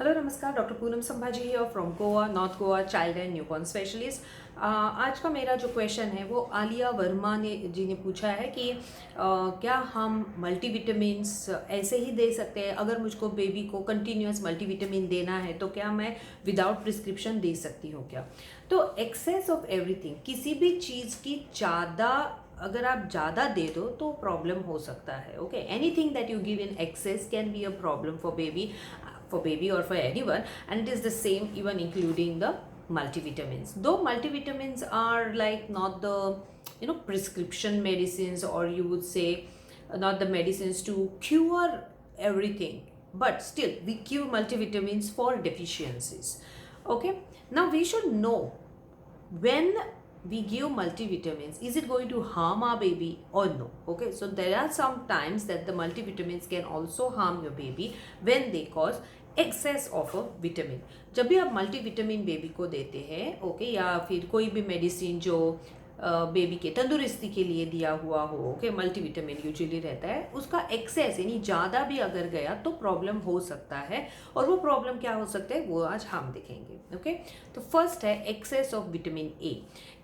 Hello नमस्कार, doctor Poonam Sambhaji here from Goa, north Goa, child and newborn specialist. आज का मेरा जो क्वेश्चन है वो आलिया वर्मा जी ने पूछा है कि क्या हम मल्टीविटामिन्स ऐसे ही दे सकते हैं? अगर मुझको बेबी को कंटिन्यूस मल्टीविटामिन देना है तो क्या मैं विदाउट प्रिस्क्रिप्शन दे सकती हूँ क्या? तो एक्सेस ऑफ एवरीथिंग, किसी भी चीज़ की ज़्यादा अगर आप ज़्यादा दे दो तो प्रॉब्लम हो सकता है। Okay, anything that you give in excess can be a problem for baby or for anyone, and it is the same even including the multivitamins. Though multivitamins are like not the prescription medicines, or you would say not the medicines to cure everything, but still we give multivitamins for deficiencies. Okay, now we should know when we give multivitamins, is it going to harm our baby or no? Okay, so there are some times that the multivitamins can also harm your baby when they cause excess of a vitamin. जब भी आप multivitamin baby को देते हैं, okay, या फिर कोई भी मेडिसिन जो बेबी के तंदुरुस्ती के लिए दिया हुआ हो, ओके, मल्टीविटामिन यूजुअली रहता है, उसका एक्सेस यानी ज़्यादा भी अगर गया तो प्रॉब्लम हो सकता है। और वो प्रॉब्लम क्या हो सकता है वो आज हम देखेंगे। ओके, तो फर्स्ट है excess of vitamin A.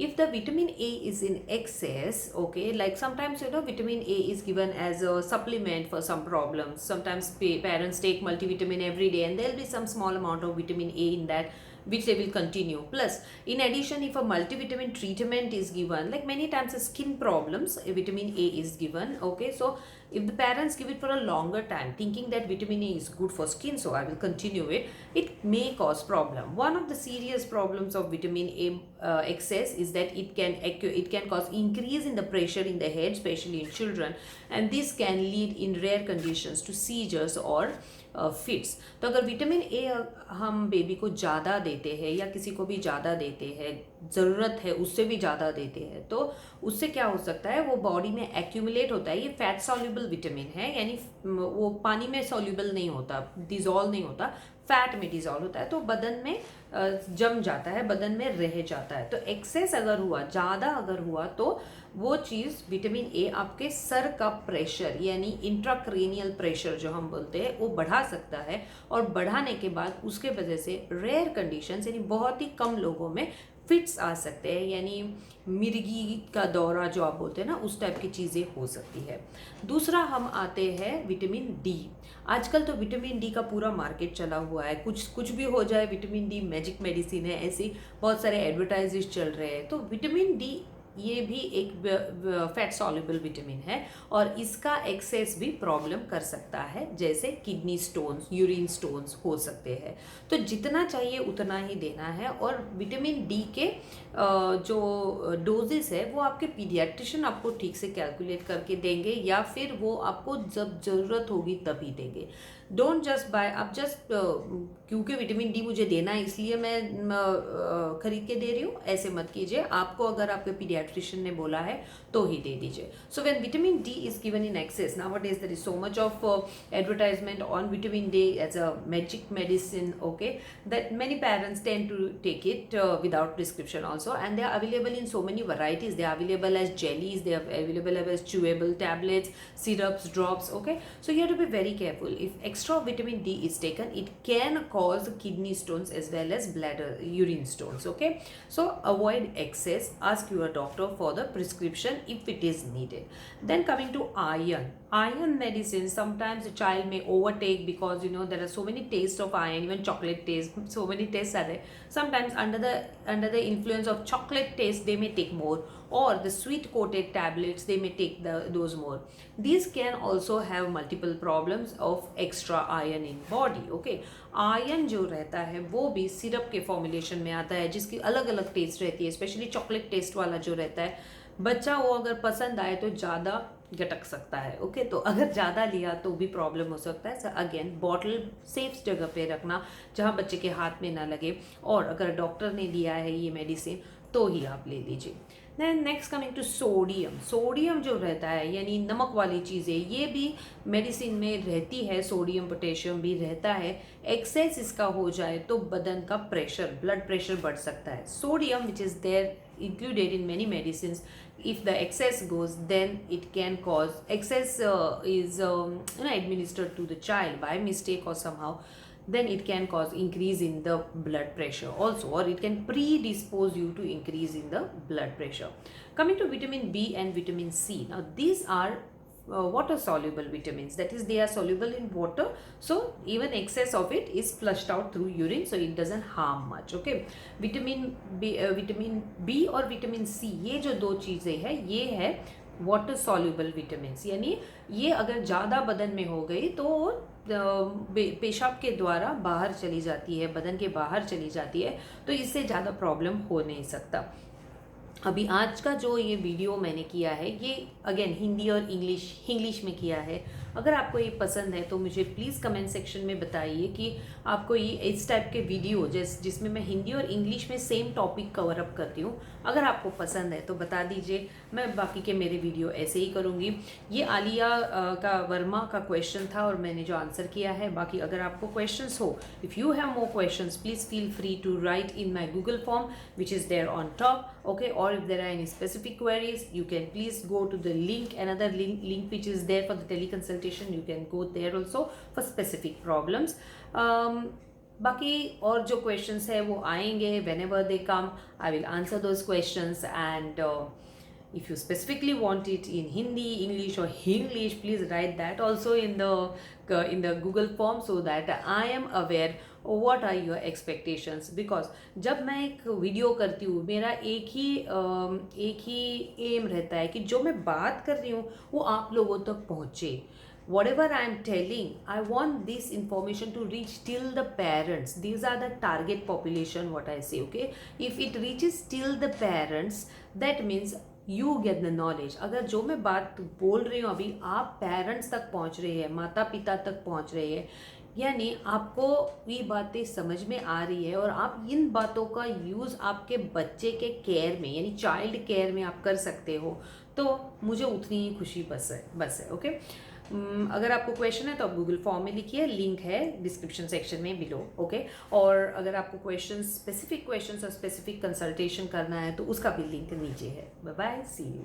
if the vitamin A is in excess, okay, like sometimes vitamin A is given as a supplement for some problems. Sometimes parents take multivitamin every day and there will be some small amount of vitamin A in that which they will continue. Plus, in addition, if a multivitamin treatment is given, like many times skin problems, vitamin A is given. Okay, so if the parents give it for a longer time thinking that vitamin A is good for skin, so I will continue it, it may cause problem. One of the serious problems of vitamin A excess is that it can cause increase in the pressure in the head, especially in children, and this can lead in rare conditions to seizures or fits. तो अगर vitamin A हम baby को ज़्यादा देते हैं या किसी को भी ज़्यादा देते हैं, ज़रूरत है उससे भी ज़्यादा देते हैं, तो उससे क्या हो सकता है, वो बॉडी में एक्यूमुलेट होता है। ये फैट सॉल्युबल विटामिन है, यानी वो पानी में सॉल्युबल नहीं होता, डिजॉल्व नहीं होता, फैट में डिजॉल्व होता है, तो बदन में जम जाता है, बदन में रह जाता है। तो एक्सेस अगर हुआ, ज़्यादा अगर हुआ, तो वो चीज़ विटामिन ए आपके सर का प्रेशर यानी इंट्राक्रेनियल प्रेशर जो हम बोलते हैं वो बढ़ा सकता है, और बढ़ाने के बाद उसके वजह से रेयर कंडीशंस यानी बहुत ही कम लोगों में फिट्स आ सकते हैं, यानी मिर्गी का दौरा जो आप बोलते हैं ना, उस टाइप की चीज़ें हो सकती है। दूसरा हम आते हैं विटामिन डी। आजकल तो विटामिन डी का पूरा मार्केट चला हुआ है, कुछ भी हो जाए, विटामिन डी मैजिक मेडिसिन है, ऐसी बहुत सारे एडवर्टाइजेज चल रहे हैं। तो विटामिन डी ये भी एक फैट सॉल्युबल विटामिन है, और इसका एक्सेस भी प्रॉब्लम कर सकता है, जैसे किडनी स्टोन्स, यूरिन स्टोन्स हो सकते हैं। तो जितना चाहिए उतना ही देना है। और विटामिन डी के जो डोजेस है वो आपके पीडियाट्रिशियन आपको ठीक से कैलकुलेट करके देंगे, या फिर वो आपको जब ज़रूरत होगी तभी देंगे। डोंट जस्ट बाय, आप जस्ट क्योंकि विटामिन डी मुझे देना है इसलिए मैं खरीद के दे रही हूँ, ऐसे मत कीजिए। आपको अगर आपके पीडियाट्रिशियन ने बोला है तो ही दे दीजिए। So when vitamin D is given in excess, nowadays there is so much of advertisement on vitamin D as a magic medicine, okay, that many parents tend to take it without prescription also, and they are available in so many varieties. They are available as jellies, they are available as chewable tablets, syrups, drops. Okay, so you have to be very careful. If extra vitamin D is taken, it can cause kidney stones as well as bladder urine stones. Okay, so avoid excess, ask your doctor for the prescription if it is needed. Then coming to iron medicine, sometimes the child may overtake because there are so many tastes of iron, even chocolate taste, so many tastes are there. Sometimes under the influence of chocolate taste they may take more, or the sweet coated tablets they may take those more. These can also have multiple problems of extra iron in body. Okay, ion जो रहता है वो भी syrup के formulation में आता है, जिसकी अलग अलग टेस्ट रहती है, स्पेशली चॉकलेट टेस्ट वाला जो रहता है, बच्चा वो अगर पसंद आए तो ज़्यादा गटक सकता है। ओके, तो अगर ज़्यादा लिया तो भी प्रॉब्लम हो सकता है। अगेन बॉटल सेफ जगह पे रखना जहाँ बच्चे के हाथ में ना लगे, और अगर डॉक्टर ने दिया है ये मेडिसिन तो ही आप ले लीजिए। Then next coming to sodium जो रहता है यानी नमक वाली चीज़ें, ये भी मेडिसिन में रहती है, सोडियम पोटेशियम भी रहता है। एक्सेस इसका हो जाए तो बदन का प्रेशर, ब्लड प्रेशर बढ़ सकता है। Sodium which is there included in many medicines, if the excess goes, then it can cause excess is administered to the child by mistake or somehow, then it can cause increase in the blood pressure also, or it can predispose you to increase in the blood pressure. Coming to vitamin B and vitamin C, now these are water soluble vitamins, that is they are soluble in water, so even excess of it is flushed out through urine, so it doesn't harm much. Okay, vitamin B और vitamin C, ये जो दो चीज़ें हैं ये है water soluble vitamins, यानी ये अगर ज़्यादा बदन में हो गई तो पेशाब के द्वारा बाहर चली जाती है, बदन के बाहर चली जाती है, तो इससे ज़्यादा प्रॉब्लम हो नहीं सकता। अभी आज का जो ये वीडियो मैंने किया है ये अगेन हिंदी और इंग्लिश में किया है। अगर आपको ये पसंद है तो मुझे प्लीज़ कमेंट सेक्शन में बताइए कि आपको ये इस टाइप के वीडियो जिसमें मैं हिंदी और इंग्लिश में सेम टॉपिक कवर अप करती हूँ, अगर आपको पसंद है तो बता दीजिए, मैं बाकी के मेरे वीडियो ऐसे ही करूँगी। ये आलिया का वर्मा का क्वेश्चन था और मैंने जो आंसर किया है। बाकी अगर आपको क्वेश्चंस हो, if you have more questions please feel free to write in my Google form which is there on top. Okay, or if there are any specific queries, you can please go to the link, another link which is there for the teleconsultation. You can go there also for specific problems. बाकी और जो questions है वो आएंगे, whenever they come I will answer those questions, and if you specifically want it in Hindi, English or Hinglish, please write that also in the Google form so that I am aware what are your expectations. Because जब मैं एक video करती हूँ मेरा एक ही M रहता है कि जो मैं बात कर रही हूँ वो आप लोगों तक पहुँचे। Whatever I am telling, I want this information to reach till the parents. These are the target population, what I say. Okay, if it reaches till the parents, that means you get the knowledge. अगर जो मैं बात बोल रही हूँ अभी आप parents तक पहुँच रहे हैं, माता पिता तक पहुँच रहे हैं, यानी आपको ये बातें समझ में आ रही है और आप इन बातों का यूज़ आपके बच्चे के केयर में यानी चाइल्ड केयर में आप कर सकते हो, तो मुझे उतनी ही खुशी बस है। ओके, अगर आपको क्वेश्चन है तो आप गूगल फॉर्म में लिखिए, लिंक है डिस्क्रिप्शन सेक्शन में बिलो। ओके, और अगर आपको स्पेसिफिक क्वेश्चन और स्पेसिफिक कंसल्टेशन करना है तो उसका भी लिंक नीचे है। Bye bye, see you.